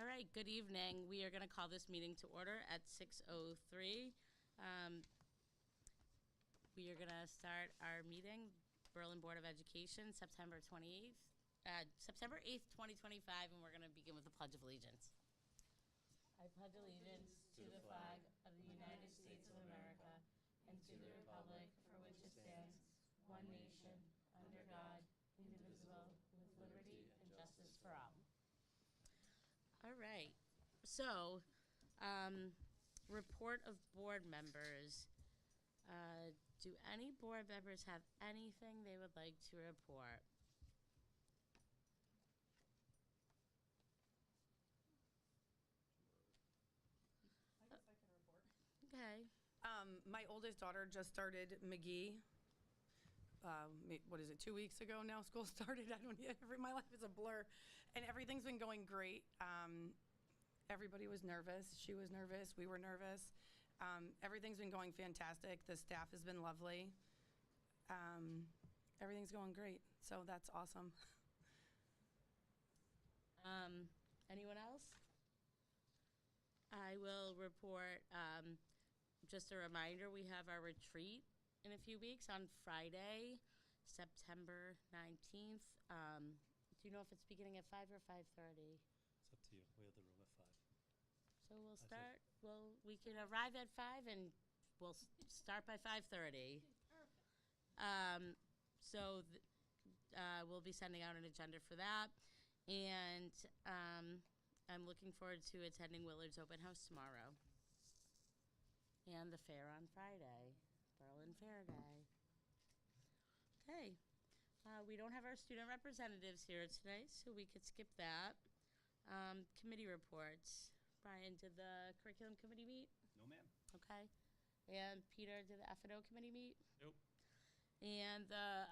right, good evening. We are going to call this meeting to order at 6:03. We are going to start our meeting, Berlin Board of Education, September 8th, 2025, and we're going to begin with the Pledge of Allegiance. I pledge allegiance to the flag of the United States of America and to the republic for which it stands, one nation, under God, indivisible, with liberty and justice for all. All right. So, report of board members. Do any board members have anything they would like to report? I guess I can report. Okay. My oldest daughter just started McGee. What is it, 2 weeks ago now school started? My life is a blur. And everything's been going great. Everybody was nervous. She was nervous. We were nervous. Everything's been going fantastic. The staff has been lovely. Everything's going great. So that's awesome. Anyone else? I will report, just a reminder, we have our retreat in a few weeks on Friday, September 19th. Do you know if it's beginning at 5 or 5:30? It's up to you. We have the room at 5. So we'll start, we can arrive at 5 and we'll start by 5:30. We'll be sending out an agenda for that. And I'm looking forward to attending Willard's Open House tomorrow. And the fair on Friday, Berlin Fair Day. Okay. We don't have our student representatives here today, so we could skip that. Committee reports. Brian, did the curriculum committee meet? No, ma'am. Okay. And Peter, did the F&O committee meet? Nope. And the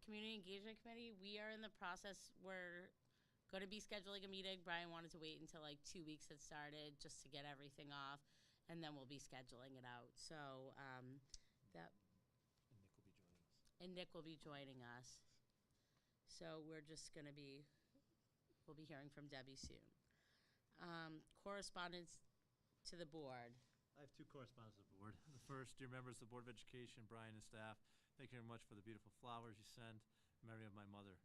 community engagement committee, we are in the process. We're going to be scheduling a meeting. Brian wanted to wait until like 2 weeks had started just to get everything off, and then we'll be scheduling it out. So that. And Nick will be joining us. And Nick will be joining us. So we're just going to we'll be hearing from Debbie soon. Correspondence to the board. I have 2 correspondents to the board. The first, dear members of the Board of Education, Brian and staff, thank you very much for the beautiful flowers you send. In memory of my mother.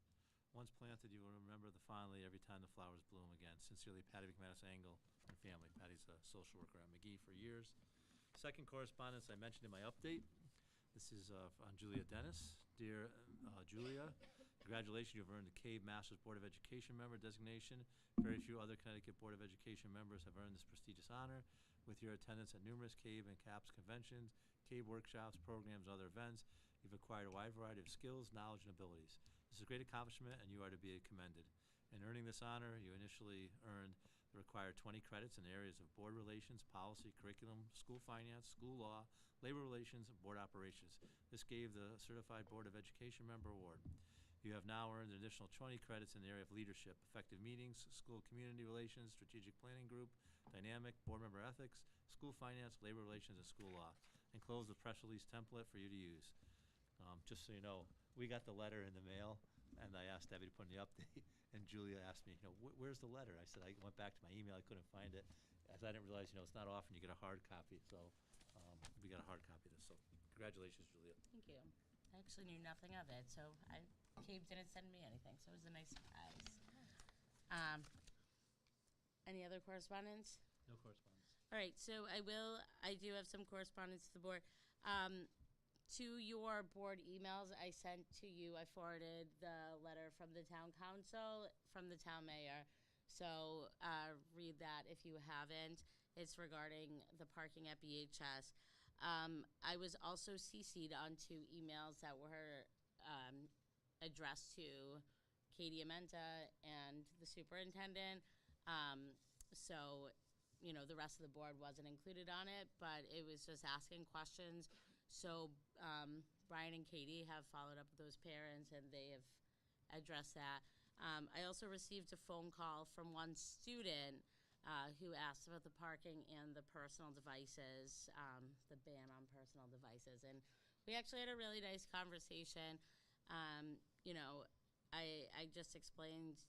Once planted, you will remember the fondly every time the flowers bloom again. Sincerely, Patty McManus Engel and family. Patty's a social worker at McGee for years. Second correspondence I mentioned in my update. This is on Julia Dennis. Dear Julia, congratulations, you've earned the CABE Masters Board of Education member designation. Very few other Connecticut Board of Education members have earned this prestigious honor. With your attendance at numerous CABE and CAPS conventions, CABE workshops, programs, and other events, you've acquired a wide variety of skills, knowledge, and abilities. This is a great accomplishment, and you are to be commended. In earning this honor, you initially earned the required 20 credits in the areas of board relations, policy, curriculum, school finance, school law, labor relations, and board operations. This gave the Certified Board of Education Member Award. You have now earned an additional 20 credits in the area of leadership, effective meetings, school community relations, strategic planning group, dynamic, board member ethics, school finance, labor relations, and school law. Enclose the press release template for you to use. Just so you know, we got the letter in the mail, and I asked Debbie to put in the update, and Julia asked me, where's the letter? I said, I went back to my email, I couldn't find it, as I didn't realize, it's not often you get a hard copy, so we got a hard copy of this, so congratulations, Julia. Thank you. I actually knew nothing of it, so CABE didn't send me anything, so it was a nice surprise. Any other correspondence? No correspondence. All right, so I do have some correspondence to the board. To your board emails I sent to you, I forwarded the letter from the town council, from the town mayor. So read that if you haven't. It's regarding the parking at BHS. I was also CC'd onto emails that were addressed to Katie Amenta and the superintendent. So, the rest of the board wasn't included on it, but it was just asking questions. So Brian and Katie have followed up with those parents, and they have addressed that. I also received a phone call from one student who asked about the parking and the personal devices, the ban on personal devices. And we actually had a really nice conversation. I just explained,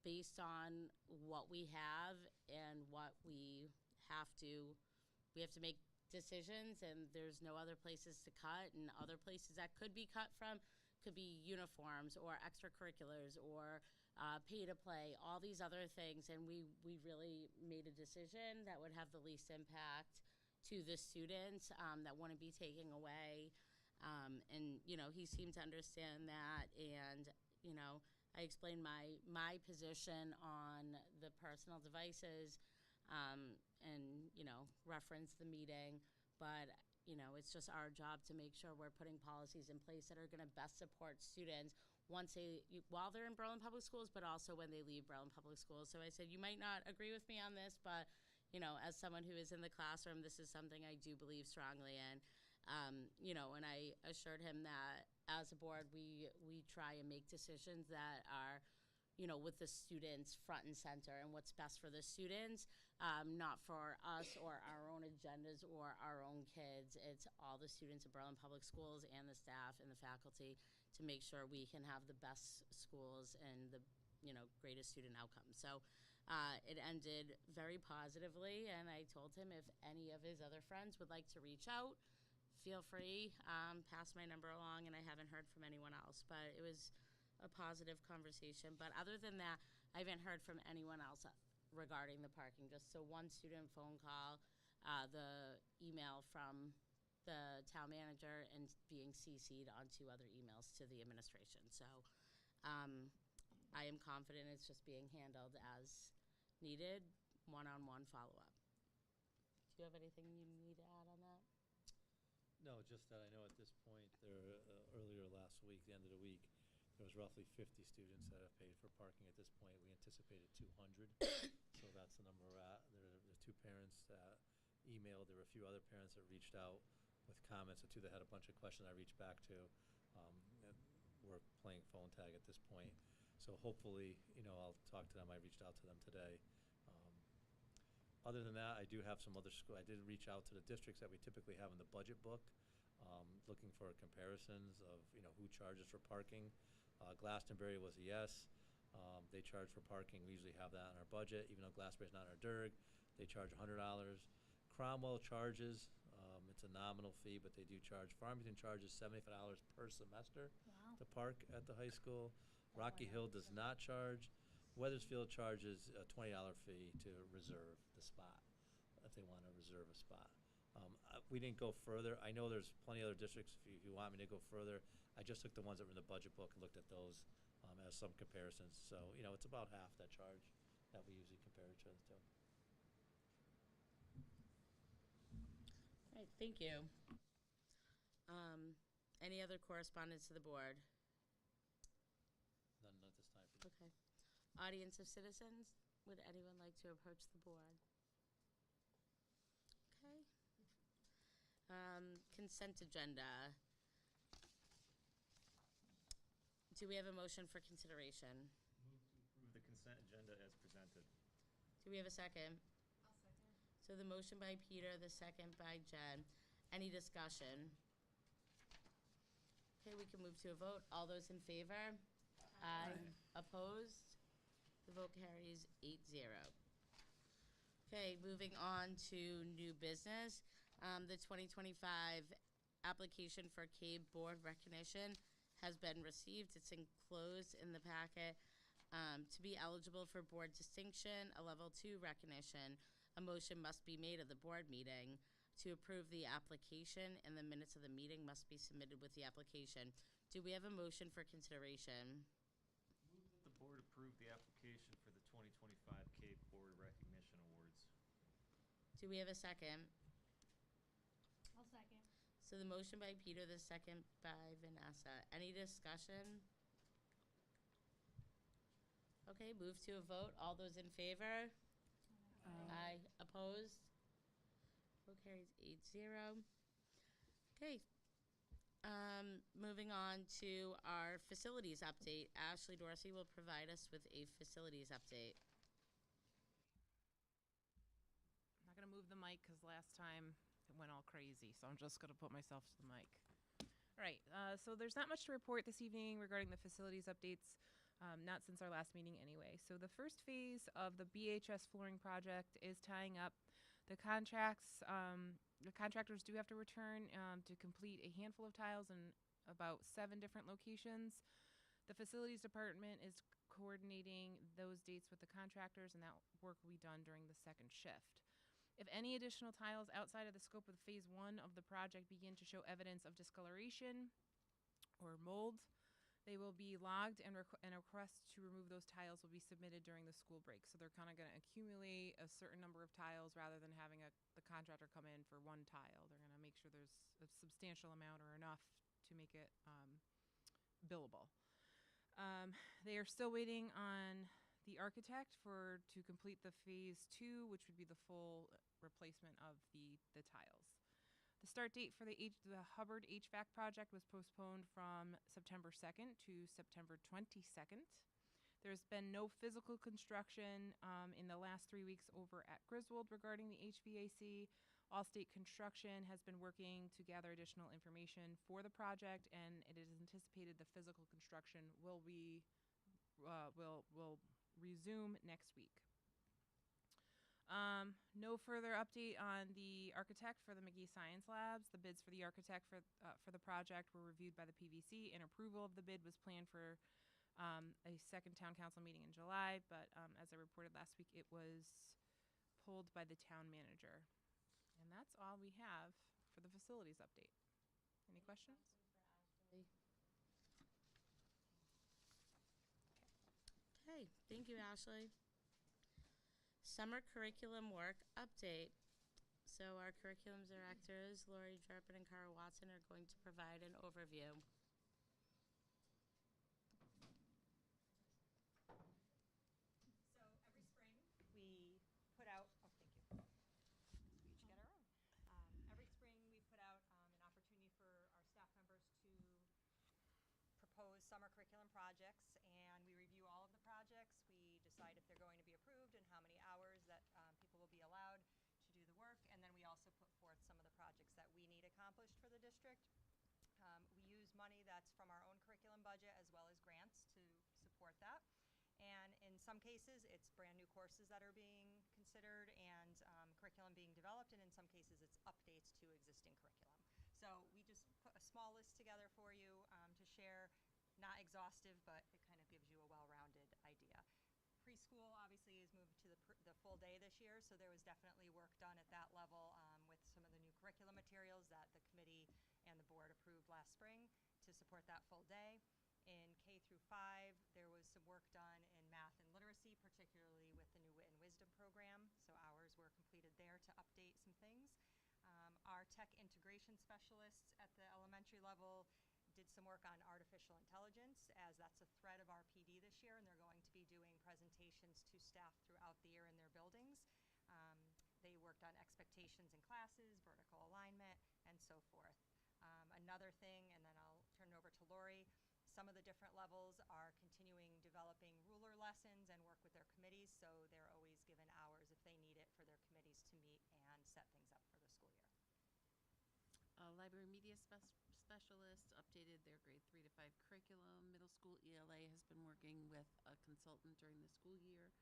based on what we have and what we have to make decisions, and there's no other places to cut, and other places that could be cut from could be uniforms or extracurriculars or pay to play, all these other things, and we really made a decision that would have the least impact to the students, that wouldn't be taking away. And he seemed to understand that, and I explained my position on the personal devices, and reference the meeting, but it's just our job to make sure we're putting policies in place that are going to best support students while they're in Berlin Public Schools, but also when they leave Berlin Public Schools. So I said, you might not agree with me on this, but as someone who is in the classroom, this is something I do believe strongly in. And I assured him that as a board, we try and make decisions that are with the students front and center and what's best for the students, not for us or our own agendas or our own kids. It's all the students of Berlin Public Schools and the staff and the faculty to make sure we can have the best schools and the greatest student outcomes. So it ended very positively, and I told him if any of his other friends would like to reach out, feel free, pass my number along, and I haven't heard from anyone else. But it was a positive conversation. But other than that, I haven't heard from anyone else regarding the parking. Just so one student phone call, the email from the town manager, and being CC'd on 2 other emails to the administration. So I am confident it's just being handled as needed, one-on-one follow-up. Do you have anything you need to add on that? No, just that I know at this point, earlier last week, the end of the week, there was roughly 50 students that have paid for parking at this point. We anticipated 200, so that's the number we're at. There are 2 parents that emailed. There were a few other parents that reached out with comments, or 2 that had a bunch of questions I reached back to. We're playing phone tag at this point. So hopefully, I'll talk to them. I reached out to them today. Other than that, I do have some other I did reach out to the districts that we typically have in the budget book, looking for comparisons of, who charges for parking. Glastonbury was a yes. They charge for parking. We usually have that in our budget, even though Glastonbury's not in our DIRG. They charge $100. Cromwell charges, it's a nominal fee, but they do charge. Farmington charges $75 per semester to park at the high school. Rocky Hill does not charge. Weathersfield charges a $20 fee to reserve the spot, if they want to reserve a spot. We didn't go further. I know there's plenty of other districts, if you want me to go further. I just took the ones that were in the budget book and looked at those as some comparisons. So, it's about half that charge that we usually compare each other to. All right, thank you. Any other correspondence to the board? None at this time. Please. Okay. Audience of citizens, would anyone like to approach the board? Okay. Consent agenda. Do we have a motion for consideration? Move to approve the consent agenda as presented. Do we have a second? I'll second. So the motion by Peter, the second by Jen. Any discussion? Okay, we can move to a vote. All those in favor? Aye. Opposed? The vote carries 8-0. Okay, moving on to new business. The 2025 application for CABE board recognition has been received. It's enclosed in the packet. To be eligible for board distinction, a level 2 recognition, a motion must be made at the board meeting. To approve the application, and the minutes of the meeting must be submitted with the application. Do we have a motion for consideration? Move that the board approve the application for the 2025 CABE Board Recognition Awards. Do we have a second? I'll second. So the motion by Peter, the second by Vanessa. Any discussion? Okay, move to a vote. All those in favor? Aye. Opposed? Vote carries 8-0. Okay. Moving on to our facilities update. Ashley Dorsey will provide us with a facilities update. I'm not going to move the mic because last time it went all crazy, so I'm just going to put myself to the mic. All right, so there's not much to report this evening regarding the facilities updates. not since our last meeting anyway. So the first phase of the BHS flooring project is tying up the contracts. The contractors do have to return to complete a handful of tiles in about 7 different locations. The facilities department is coordinating those dates with the contractors, and that work will be done during the second shift. If any additional tiles outside of the scope of phase 1 of the project begin to show evidence of discoloration or mold, they will be logged, and a request to remove those tiles will be submitted during the school break. So they're kind of going to accumulate a certain number of tiles rather than having the contractor come in for one tile. They're going to make sure there's a substantial amount or enough to make it billable. They are still waiting on the architect to complete the phase 2, which would be the full replacement of the tiles. The start date for the Hubbard HVAC project was postponed from September 2nd to September 22nd. There's been no physical construction in the last 3 weeks over at Griswold regarding the HVAC. Allstate Construction has been working to gather additional information for the project, and it is anticipated the physical construction will resume next week. No further update on the architect for the McGee Science Labs. The bids for the architect for the project were reviewed by the PVC, and approval of the bid was planned for a second town council meeting in July, but as I reported last week, it was pulled by the town manager. And that's all we have for the facilities update. Any questions? Okay, thank you, Ashley. Summer curriculum work update. So our curriculum directors, Lori Jerpin and Kara Watson, are going to provide an overview. So every spring, we put out, oh, thank you. We each get our own. Every spring, we put out an opportunity for our staff members to propose summer curriculum projects, and we review all of the projects. We decide if they're going to be approved and how many hours that people will be allowed to do the work, and then we also put forth some of the projects that we need accomplished for the district. We use money that's from our own curriculum budget as well as grants to support that. And in some cases, it's brand new courses that are being considered and curriculum being developed, and in some cases, it's updates to existing curriculum. So we just put a small list together for you to share. Not exhaustive, but it kind of gives you a well-rounded idea. Preschool obviously is moved to the full day this year, so there was definitely work done at that level with some of the new curriculum materials that the committee and the board approved last spring to support that full day. In K through 5, there was some work done in math and literacy, particularly with the new Wit and Wisdom program. So hours were completed there to update some things. Our tech integration specialists at the elementary level did some work on artificial intelligence, as that's a thread of our PD this year, and they're going to be doing presentations to staff throughout the year in their buildings. They worked on expectations in classes, vertical alignment, and so forth. Another thing, and then I'll turn it over to Lori, some of the different levels are continuing developing ruler lessons and work with their committees, so they're always given hours if they need it for their committees to meet and set things up for the school year. Library media specialists updated their grade 3 to 5 curriculum. Middle school ELA has been working with a consultant during the school year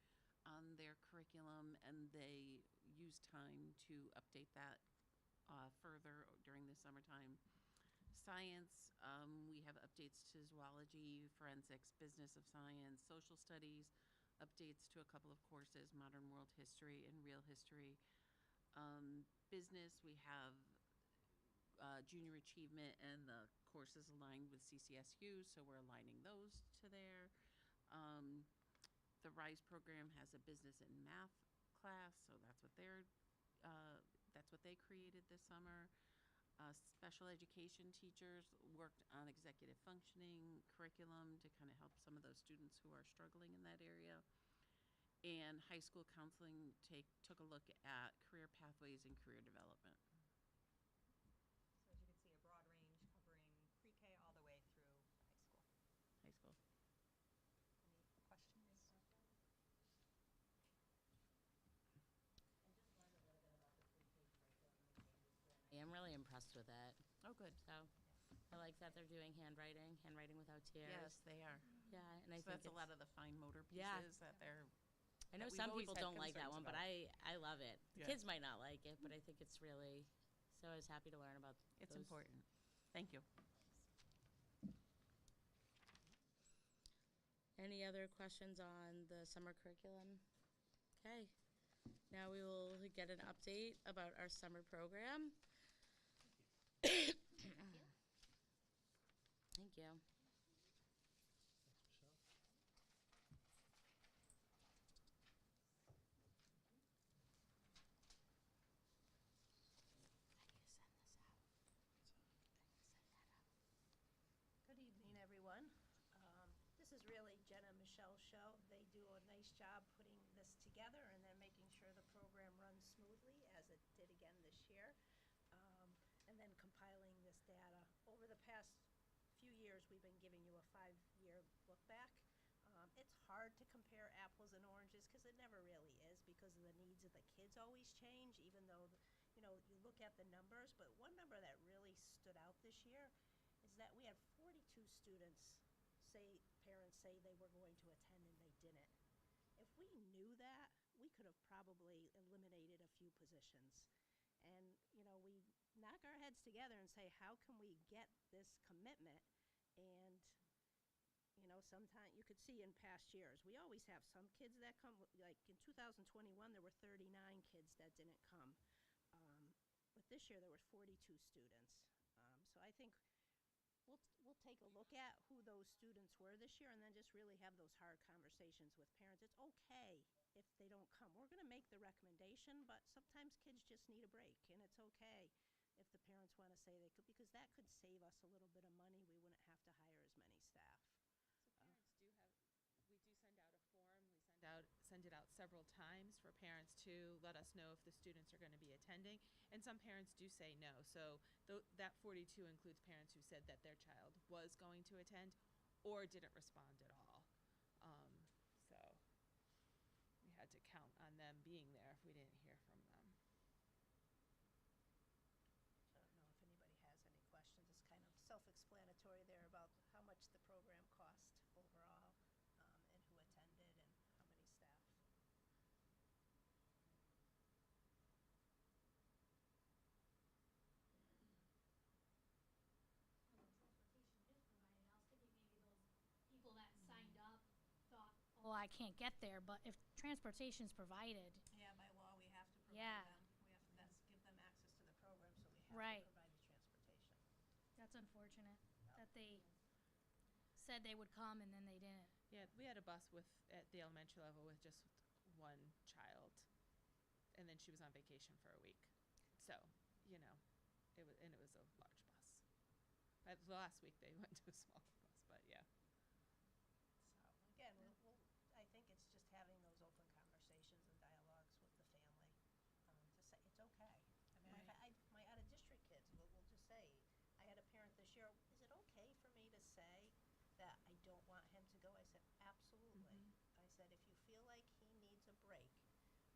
on their curriculum, and they use time to update that further during the summertime. Science, we have updates to zoology, forensics, business of science, social studies, updates to a couple of courses, modern world history and real history. Business, we have junior achievement and the courses aligned with CCSU, so we're aligning those to there. The RISE program has a business and math class, so that's what they created this summer. Special education teachers worked on executive functioning curriculum to kind of help some of those students who are struggling in that area. And high school counseling took a look at career pathways and career development. So as you can see, a broad range covering pre-K all the way through high school. High school. Any questions? I am really impressed with it. Oh, good. So I like that they're doing handwriting without tears. Yes, they are. Yeah, and I So think that's a lot of the fine motor Yeah. pieces that they're, I know that we've some always people had don't like that one, concerns but about. I love it. The Yeah. kids might not like it, but I think it's really, so I was happy to learn about it's those. important. Thank you. Any other questions on the summer curriculum? Okay. Now we will get an update about our summer program. Thank you. Good evening, everyone. This is really Jen and Michelle's show. They do a nice job putting this together and then making sure the program runs smoothly, as it did again this year, and then compiling this data. Over the past few years, we've been giving you a 5-year look back. It's hard to compare apples and oranges because it never really is, because of the needs of the kids always change, even though, you look at the numbers. But one number that really stood out this year is that we had 42 students parents say they were going to attend and they didn't. If we knew that, we could have probably eliminated a few positions. And, we knock our heads together and say, how can we get this commitment? And, sometimes you could see in past years, we always have some kids that come, like in 2021, there were 39 kids that didn't come. But this year there were 42 students. So I think we'll take a look at who those students were this year and then just really have those hard conversations with parents. It's okay if they don't come. We're going to make the recommendation, but sometimes kids just need a break, and it's okay if the parents want to say they could, because that could save us a little bit of money. We wouldn't have to hire as many staff. So parents send it out several times for parents to let us know if the students are going to be attending, and some parents do say no. So that 42 includes parents who said that their child was going to attend or didn't respond at all. So we had to count on them being there if we didn't hear from them. I don't know if anybody has any questions. It's kind of self-explanatory there about how much the program cost overall, and who attended and how many staff. People that signed up thought, oh, I can't get there, but if transportation's provided, Yeah, by law, we have to provide Yeah. them. We have to give them access to the program, so we have Right. to provide the transportation. that's unfortunate that they said they would come and then they didn't. Yeah, we had a bus at the elementary level with just one child, and then she was on vacation for a week. So, it was a large bus. But last week they went to a small bus, but yeah. So again, I think it's just having those open conversations and dialogues with the family, to say it's okay. I mean, my out-of-district kids will just say, I had a parent this year, is it okay for me to say that I don't want him to go? I said, absolutely. I said, if you feel like he needs a break,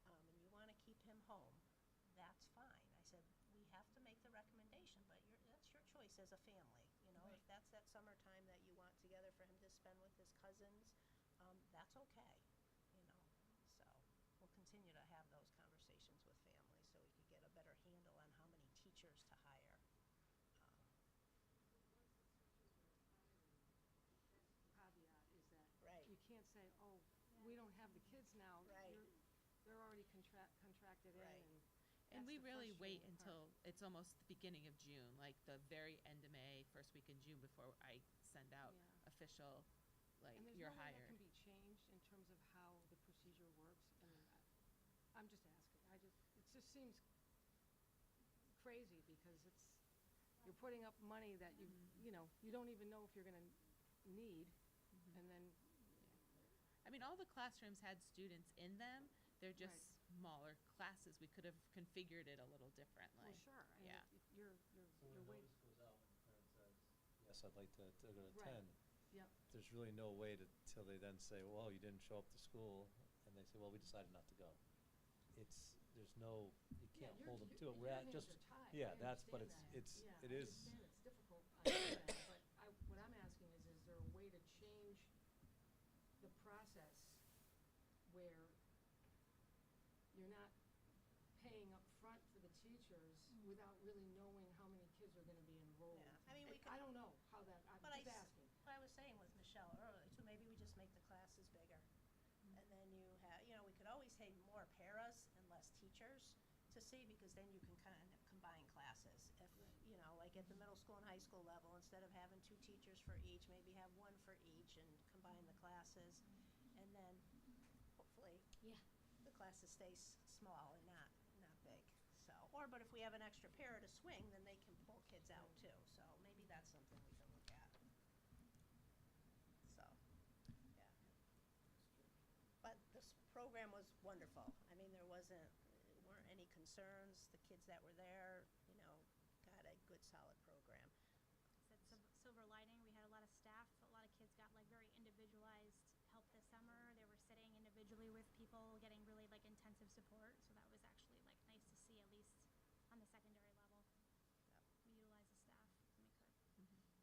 and you want to keep him home, that's fine. I said, we have to make the recommendation, but that's your choice as a family. If that's that summertime that you want together for him to spend with his cousins, that's okay. So we'll continue to have those conversations with families so we can get a better handle on how many teachers to hire. Caveat is that Right. you can't say, oh, we don't have the kids now. Right. They're already contracted in, Right. and And we that's the really wait frustrating until part. it's almost the beginning of June, like the very end of May, first week in June, before I send out Yeah. official, like, And there's you're no way hired. that can be changed in terms of how the procedure works. I mean, I'm just asking. It just seems crazy because you're putting up money that you don't even know if you're going to need, and then I mean, all the classrooms had students in them. They're just Right. smaller classes. We could have configured it a little differently. well, sure. And Yeah. you're So when a waiting. notice goes out, when the parent says, yes, I'd like to Right. attend, Yep. there's really no way till they then say, well, you didn't show up to school, and they say, well, we decided not to go. There's no, you can't hold them to it. We're Your at hands just, are tied. yeah, I that's, but understand that. it's, Yeah, it I is, understand it's difficult, I understand that, but what I'm asking is there a way to change the process where you're not paying up front for the teachers without really knowing how many kids are gonna be enrolled. Yeah, I mean, we I could- don't know how that, I'm But just asking. what I was saying with Michelle earlier too, maybe we just make the classes bigger. And then you have, we could always say more paras and less teachers to see, because then you can kind of combine classes. If, like at the middle school and high school level, instead of having 2 teachers for each, maybe have 1 for each and combine the classes. And then hopefully Yeah. the classes stay small and not big. So, but if we have an extra para to swing, then they can pull kids out too. So maybe that's something we can look at. So, yeah. But this program was wonderful. I mean, weren't any concerns. The kids that were there, got a good, solid program. Said silver lining, we had a lot of staff, a lot of kids got like very individualized help this summer. They were sitting individually with people, getting really like intensive support. So that was actually like nice to see, at least on the secondary level. We utilized the staff when we could.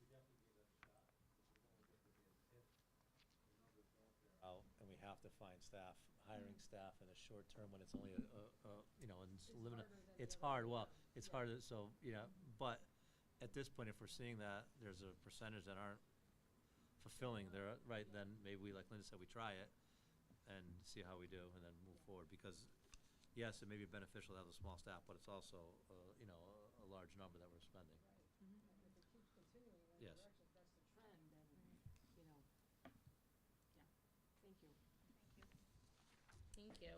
We definitely gave that a shot, because we're only get to the numbers don't bear out, and we have to find staff. Hiring staff in a short term when it's only limited. It's hard. Well, it's harder. So but at this point, if we're seeing that there's a percentage that aren't fulfilling their right, then maybe we, like Linda said, we try it and see how we do, and then move forward. Because yes, it may be beneficial to have a small staff, but it's also a large number that we're spending. If it keeps continuing in Yes. that direction, if that's the trend, then, yeah, thank you. Thank you.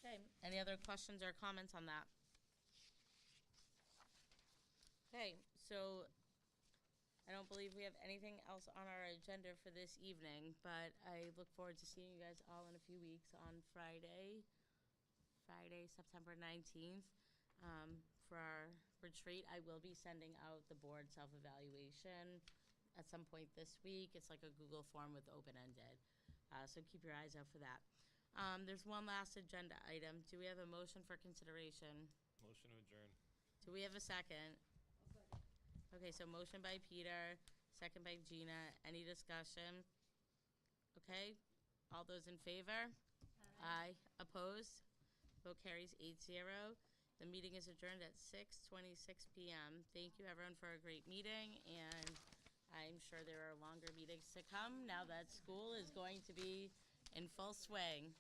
Okay, any other questions or comments on that? Okay, so I don't believe we have anything else on our agenda for this evening, but I look forward to seeing you guys all in a few weeks on Friday, September 19th. For our retreat, I will be sending out the board self-evaluation at some point this week. It's like a Google form with open-ended, so keep your eyes out for that. There's one last agenda item. Do we have a motion for consideration? Motion to adjourn. Do we have a second? Okay, so motion by Peter, second by Gina. Any discussion? Okay, all those in favor? Aye. Opposed? Vote carries 8-0. The meeting is adjourned at 6:26 p.m. Thank you, everyone, for a great meeting, and I'm sure there are longer meetings to come now that school is going to be in full swing.